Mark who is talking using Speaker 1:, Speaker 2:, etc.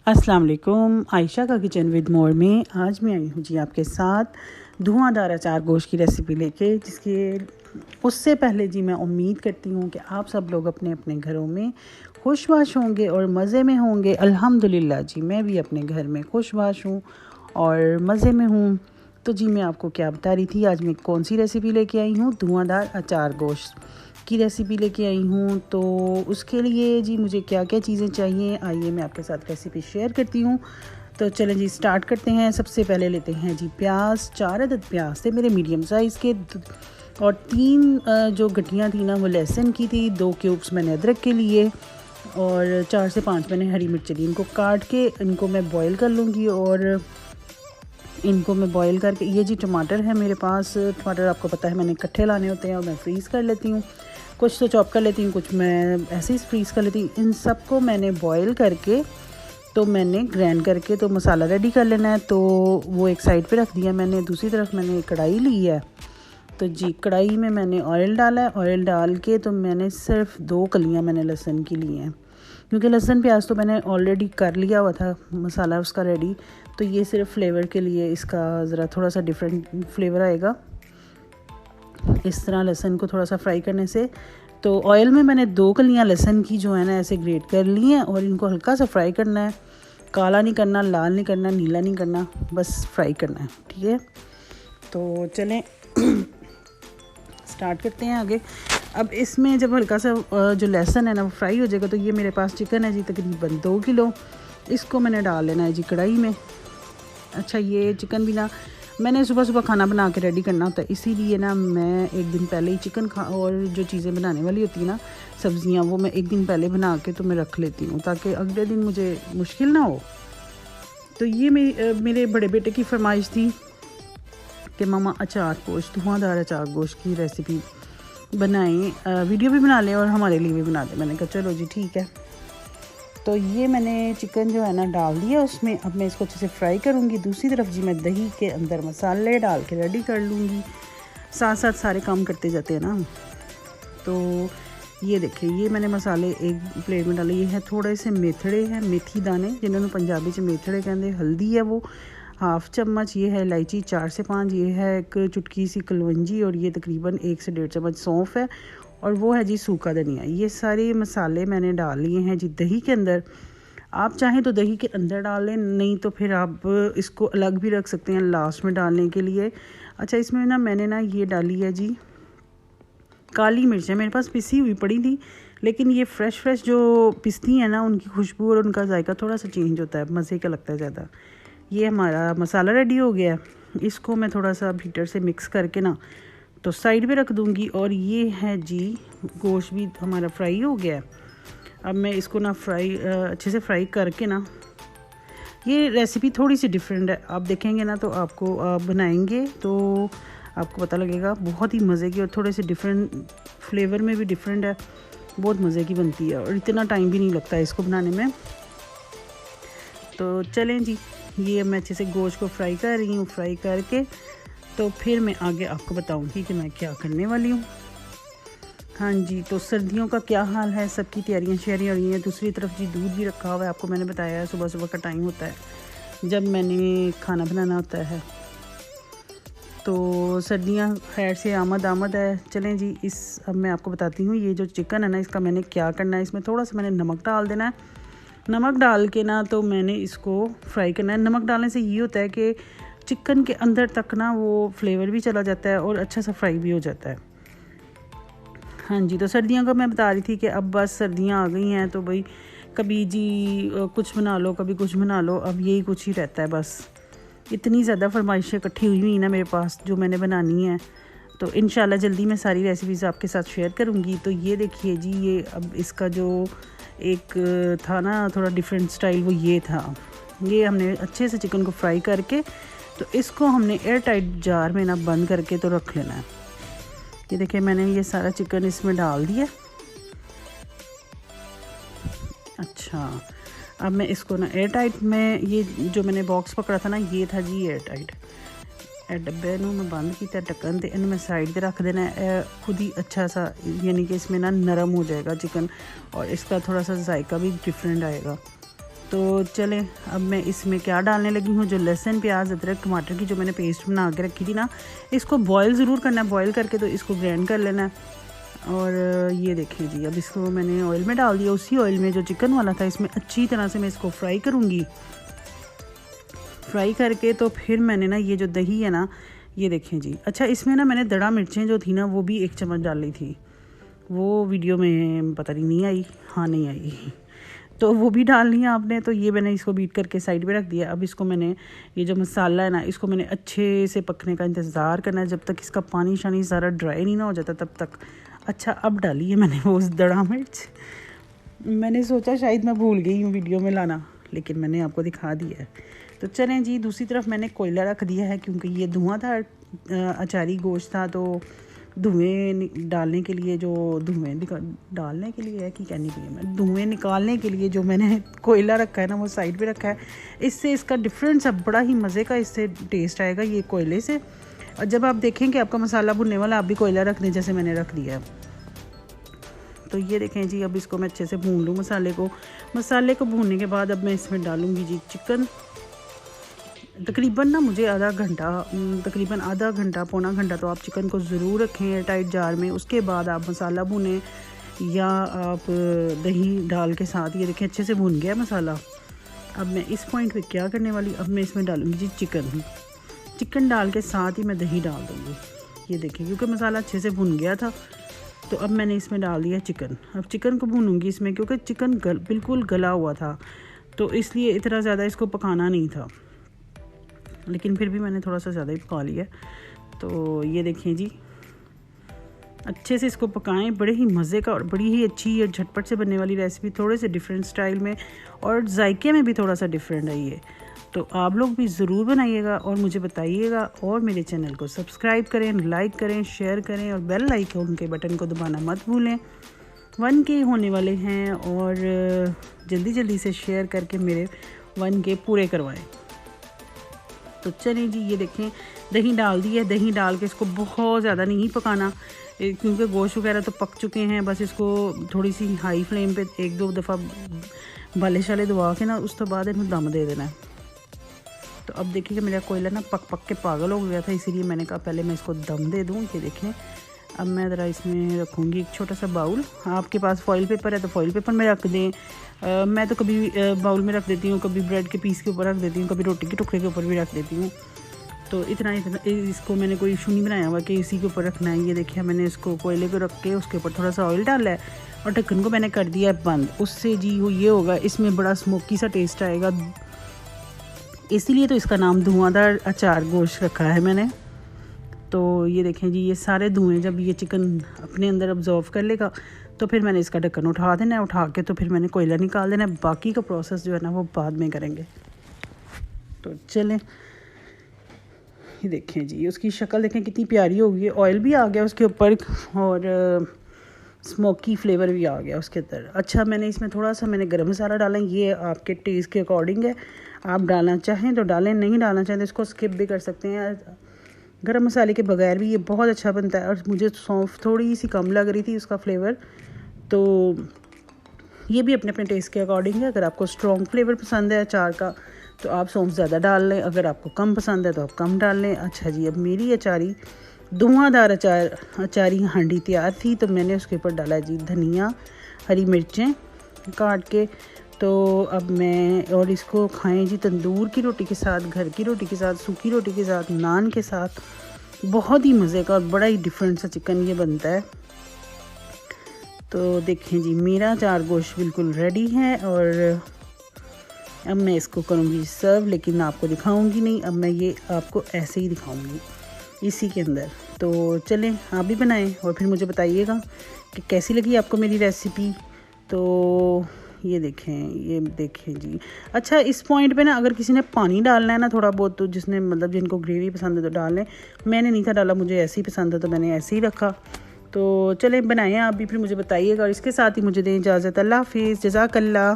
Speaker 1: अस्सलाम वालेकुम। आयशा का किचन विद मोर में आज मैं आई हूँ जी आपके साथ धुआंधार अचार गोश्त की रेसिपी लेके, जिसके उससे पहले जी मैं उम्मीद करती हूँ कि आप सब लोग अपने अपने घरों में खुशबाश होंगे और मज़े में होंगे। अल्हम्दुलिल्लाह जी, मैं भी अपने घर में खुशबाश हूँ और मज़े में हूँ। तो जी मैं आपको क्या बता रही थी, आज मैं कौन सी रेसिपी लेके आई हूँ, धुआंधार अचार गोश्त की रेसिपी लेके आई हूँ। तो उसके लिए जी मुझे क्या क्या चीज़ें चाहिए, आइए मैं आपके साथ रेसिपी शेयर करती हूँ। तो चलें जी स्टार्ट करते हैं। सबसे पहले लेते हैं जी प्याज। 4 अदद प्याज थे मेरे मीडियम साइज़ के, और 3 जो गड्डियाँ थी ना वो लहसुन की थी। 2 क्यूब्स मैंने अदरक के लिए और 4 से 5 मैंने हरी मिर्च ली। इनको काट के इनको मैं बॉईल कर लूँगी और इनको मैं बॉईल करके, ये जी टमाटर है मेरे पास। टमाटर आपको पता है मैंने इकट्ठे लाने होते हैं और मैं फ्रीज़ कर लेती हूँ। कुछ तो चॉप कर लेती हूँ, कुछ मैं ऐसे ही फ्रीज़ कर लेती हूँ। इन सबको मैंने बॉईल करके तो मैंने ग्राइंड करके तो मसाला रेडी कर लेना है। तो वो एक साइड पे रख दिया मैंने। दूसरी तरफ मैंने कढ़ाई ली है। तो जी कढ़ाई में मैंने ऑयल डाला है। ऑयल डाल के तो मैंने सिर्फ 2 कलियाँ मैंने लहसुन की ली हैं, क्योंकि लहसुन प्याज तो मैंने ऑलरेडी कर लिया हुआ था मसाला उसका रेडी। तो ये सिर्फ फ्लेवर के लिए, इसका ज़रा थोड़ा सा डिफरेंट फ्लेवर आएगा इस तरह लहसुन को थोड़ा सा फ्राई करने से। तो ऑयल में मैंने 2 कलियां लहसुन की जो है ना ऐसे ग्रेट कर ली हैं और इनको हल्का सा फ्राई करना है। काला नहीं करना, लाल नहीं करना, नीला नहीं करना, बस फ्राई करना है, ठीक है। तो चलें स्टार्ट करते हैं आगे। अब इसमें जब हल्का सा जो लहसुन है ना वो फ्राई हो जाएगा, तो ये मेरे पास चिकन है जी तकरीबन 2 किलो। इसको मैंने डाल लेना है जी कढ़ाई में। अच्छा, ये चिकन भी ना मैंने सुबह सुबह खाना बना के रेडी करना होता है, इसीलिए ना मैं एक दिन पहले ही चिकन और जो चीज़ें बनाने वाली होती है ना, सब्ज़ियाँ, वो मैं एक दिन पहले बना के तो मैं रख लेती हूँ ताकि अगले दिन मुझे मुश्किल ना हो। तो ये मेरे बड़े बेटे की फरमाइश थी कि मामा अचार गोश्त, धुआंधार अचार गोश्त की रेसिपी बनाएं, वीडियो भी बना लें और हमारे लिए भी बना दें। मैंने कहा चलो जी ठीक है। तो ये मैंने चिकन जो है ना डाल दिया उसमें। अब मैं इसको अच्छे से फ्राई करूँगी। दूसरी तरफ जी मैं दही के अंदर मसाले डाल के रेडी कर लूँगी। साथ साथ सारे काम करते जाते हैं ना। तो ये देखिए, ये मैंने मसाले एक प्लेट में डाले। ये है थोड़े से मेथड़े हैं, मेथी दाने जिन्होंने पंजाबी से मेथड़े कहते हैं। हल्दी है वो हाफ़ चम्मच। ये है इलायची 4 से 5। ये है एक चुटकी सी कलवंजी और ये तकरीबन 1 से 1.5 चम्मच सौंफ है। और वो है जी सूखा धनिया। ये सारे मसाले मैंने डाल लिए हैं जी दही के अंदर। आप चाहें तो दही के अंदर डाल लें, नहीं तो फिर आप इसको अलग भी रख सकते हैं लास्ट में डालने के लिए। अच्छा, इसमें ना मैंने ना ये डाली है जी काली मिर्च है, मेरे पास पिसी हुई पड़ी थी, लेकिन ये फ्रेश जो पिसती हैं ना उनकी खुशबू और उनका जायका थोड़ा सा चेंज होता है, मज़े का लगता है ज़्यादा। ये हमारा मसाला रेडी हो गया। इसको मैं थोड़ा सा बीटर से मिक्स करके ना तो साइड पे रख दूंगी। और ये है जी गोश्त भी हमारा फ्राई हो गया है। अब मैं इसको ना अच्छे से फ्राई करके ना, ये रेसिपी थोड़ी सी डिफरेंट है, आप देखेंगे ना तो आपको बनाएंगे तो आपको पता लगेगा। बहुत ही मज़े की और थोड़े से डिफरेंट फ्लेवर में भी डिफरेंट है। बहुत मज़े की बनती है और इतना टाइम भी नहीं लगता है इसको बनाने में। तो चलें जी, ये मैं अच्छे से गोश्त को फ्राई कर रही हूँ। फ्राई करके तो फिर मैं आगे आपको बताऊंगी कि मैं क्या करने वाली हूँ। हाँ जी, तो सर्दियों का क्या हाल है, सबकी तैयारियाँ शहरियाँ हो रही हैं। दूसरी तरफ जी दूध भी रखा हुआ है। आपको मैंने बताया है सुबह सुबह का टाइम होता है जब मैंने खाना बनाना होता है। तो सर्दियाँ खैर से आमद है। चलें जी, अब मैं आपको बताती हूँ ये जो चिकन है ना, इसका मैंने क्या करना है। इसमें थोड़ा सा मैंने नमक डाल देना है। नमक डाल के ना तो मैंने इसको फ्राई करना है। नमक डालने से ये होता है कि चिकन के अंदर तक ना वो फ्लेवर भी चला जाता है और अच्छा सा फ्राई भी हो जाता है। हाँ जी, तो सर्दियों का मैं बता रही थी कि अब बस सर्दियाँ आ गई हैं तो भाई कभी जी कुछ बना लो, कभी कुछ बना लो। अब यही कुछ ही रहता है बस। इतनी ज़्यादा फरमाइशें इकट्ठी हुई हुई ना मेरे पास जो मैंने बनानी है। तो इंशाल्लाह जल्दी मैं सारी रेसिपीज़ आपके साथ शेयर करूँगी। तो ये देखिए जी, ये अब इसका जो एक था ना थोड़ा डिफरेंट स्टाइल, वो ये था। ये हमने अच्छे से चिकन को फ्राई करके तो इसको हमने एयर टाइट जार में ना बंद करके तो रख लेना है। ये देखिए, मैंने ये सारा चिकन इसमें डाल दिया। अच्छा, अब मैं इसको ना एयर टाइट में, ये जो मैंने बॉक्स पकड़ा था ना ये था जी एयर टाइट। डब्बे नूं मैं बंद किया, ढक्कन ते इन्हें मैं साइड पे रख देना है। खुद ही अच्छा सा, यानी कि इसमें ना नरम हो जाएगा चिकन और इसका थोड़ा सा जायका भी डिफरेंट आएगा। तो चलें अब मैं इसमें क्या डालने लगी हूँ, जो लहसुन प्याज अदरक टमाटर की जो मैंने पेस्ट बना के रखी थी ना, इसको बॉयल ज़रूर करना है, बॉयल करके तो इसको ग्राइंड कर लेना है। और ये देखिए जी, अब इसको मैंने ऑयल में डाल दिया, उसी ऑयल में जो चिकन वाला था इसमें अच्छी तरह से मैं इसको फ्राई करूँगी। फ्राई करके तो फिर मैंने ना ये जो दही है ना, ये देखें जी। अच्छा, इसमें ना मैंने दड़ा मिर्चें जो थी ना वो भी 1 चम्मच डाली थी, वो वीडियो में पता नहीं आई, हाँ नहीं आई, तो वो भी डालनी है आपने। तो ये मैंने इसको बीट करके साइड में रख दिया। अब इसको मैंने ये जो मसाला है ना, इसको मैंने अच्छे से पकने का इंतज़ार करना है, जब तक इसका पानी शानी सारा ड्राई नहीं ना हो जाता तब तक। अच्छा, अब डाली है मैंने वो दड़ा मिर्च, मैंने सोचा शायद मैं भूल गई हूँ वीडियो में लाना, लेकिन मैंने आपको दिखा दिया है। तो चलें जी, दूसरी तरफ मैंने कोयला रख दिया है, क्योंकि ये धुआं था, अचारी गोश्त था, तो धुएं डालने के लिए जो धुएं डालने के लिए है कि कहनी चाहिए मैं, धुएं निकालने के लिए जो मैंने कोयला रखा है ना वो साइड पे रखा है। इससे इसका डिफरेंस अब बड़ा ही मज़े का इससे टेस्ट आएगा ये कोयले से। और जब आप देखें कि आपका मसाला भुनने वाला, आप भी कोयला रख दें जैसे मैंने रख दिया। तो ये देखें जी, अब इसको मैं अच्छे से भून लूँ मसाले को भूनने के बाद अब मैं इसमें डालूँगी जी चिकन। तकरीबन ना मुझे तकरीबन आधा घंटा पौना घंटा तो आप चिकन को ज़रूर रखें एयर टाइट जार में। उसके बाद आप मसाला भुनें या आप दही डाल के साथ, ये देखें अच्छे से भुन गया मसाला। अब मैं इस पॉइंट पे क्या करने वाली, अब मैं इसमें डालूँगी जी चिकन डाल के साथ ही मैं दही डाल दूँगी। ये देखिए, क्योंकि मसाला अच्छे से भुन गया था तो अब मैंने इसमें डाल दिया चिकन। अब चिकन को भूनूंगी इसमें, क्योंकि चिकन बिल्कुल गला हुआ था, तो इसलिए इतना ज़्यादा इसको पकाना नहीं था, लेकिन फिर भी मैंने थोड़ा सा ज़्यादा ही पका लिया। तो ये देखें जी, अच्छे से इसको पकाएं। बड़े ही मज़े का और बड़ी ही अच्छी और झटपट से बनने वाली रेसिपी, थोड़े से डिफरेंट स्टाइल में और जायके में भी थोड़ा सा डिफरेंट है ये। तो आप लोग भी ज़रूर बनाइएगा और मुझे बताइएगा, और मेरे चैनल को सब्सक्राइब करें, लाइक करें, शेयर करें और बेल आइकन के बटन को दबाना मत भूलें। 1K होने वाले हैं और जल्दी से शेयर करके मेरे 1K पूरे करवाएं। तो चलें जी, ये देखें दही डाल दी है, दही डाल के इसको बहुत ज़्यादा नहीं पकाना, क्योंकि गोश्त वगैरह तो पक चुके हैं। बस इसको थोड़ी सी हाई फ्लेम पे 1-2 दफ़ा बाले शाले दबा के ना, उस तो बाद इन्हें दम दे देना है। तो अब देखिए कि मेरा कोयला ना पक के पागल हो गया था, इसीलिए मैंने कहा पहले मैं इसको दम दे दूँ। ये देखें, अब मैं ज़रा इसमें रखूँगी एक छोटा सा बाउल। आपके पास फॉइल पेपर है तो फॉइल पेपर में रख दें। मैं तो कभी बाउल में रख देती हूँ, कभी ब्रेड के पीस के ऊपर रख देती हूँ, कभी रोटी के टुकड़े के ऊपर भी रख देती हूँ। तो इतना इसको मैंने कोई इशू नहीं बनाया हुआ कि इसी के ऊपर रखना है। ये देखिए, मैंने इसको कोयले को रख के उसके ऊपर थोड़ा सा ऑयल डाला है और ढक्कन को मैंने कर दिया है बंद। उससे जी ये होगा, इसमें बड़ा स्मोकी सा टेस्ट आएगा, इसीलिए तो इसका नाम धुआंधार अचार गोश्त रखा है मैंने। तो ये देखें जी, ये सारे धुएँ जब ये चिकन अपने अंदर अब्जॉर्व कर लेगा तो फिर मैंने इसका ढक्कन उठा देना है, उठा के तो फिर मैंने कोयला निकाल देना है। बाकी का प्रोसेस जो है ना वो बाद में करेंगे। तो चलें, ये देखें जी, उसकी शक्ल देखें कितनी प्यारी हो गई है, ऑयल भी आ गया उसके ऊपर और स्मोकी फ्लेवर भी आ गया उसके अंदर। अच्छा, मैंने इसमें थोड़ा सा गरम मसाला डाला, ये आपके टेस्ट के अकॉर्डिंग है, आप डालना चाहें तो डालें, नहीं डालना चाहें तो इसको स्किप भी कर सकते हैं। गरम मसाले के बगैर भी ये बहुत अच्छा बनता है। और मुझे सौंफ थोड़ी सी कम लग रही थी उसका फ्लेवर, तो ये भी अपने अपने टेस्ट के अकॉर्डिंग है। अगर आपको स्ट्रॉन्ग फ्लेवर पसंद है अचार का तो आप सौंफ ज़्यादा डाल लें, अगर आपको कम पसंद है तो आप कम डाल लें। अच्छा जी, अब मेरी अचारी धुआंधार अचारी हांडी तैयार थी, तो मैंने उसके ऊपर डाला जी धनिया, हरी मिर्चें काट के। तो अब मैं, और इसको खाएं जी तंदूर की रोटी के साथ, घर की रोटी के साथ, सूखी रोटी के साथ, नान के साथ। बहुत ही मज़े का और बड़ा ही डिफरेंट सा चिकन ये बनता है। तो देखें जी, मेरा अचार गोश्त बिल्कुल रेडी है और अब मैं इसको करूँगी सर्व, लेकिन आपको दिखाऊंगी नहीं, अब मैं ये आपको ऐसे ही दिखाऊंगी इसी के अंदर। तो चलें, आप भी बनाएं और फिर मुझे बताइएगा कि कैसी लगी आपको मेरी रेसिपी। तो ये देखें जी। अच्छा, इस पॉइंट पे ना अगर किसी ने पानी डालना है ना थोड़ा बहुत, तो जिसने जिनको ग्रेवी पसंद है तो डाल लें। मैंने नहीं था डाला, मुझे ऐसे ही पसंद है तो मैंने ऐसे ही रखा। तो चलें, बनाएं आप भी, फिर मुझे बताइएगा। और इसके साथ ही मुझे दें इजाज़त। अल्लाह हाफिज़, जज़ाकल्लाह।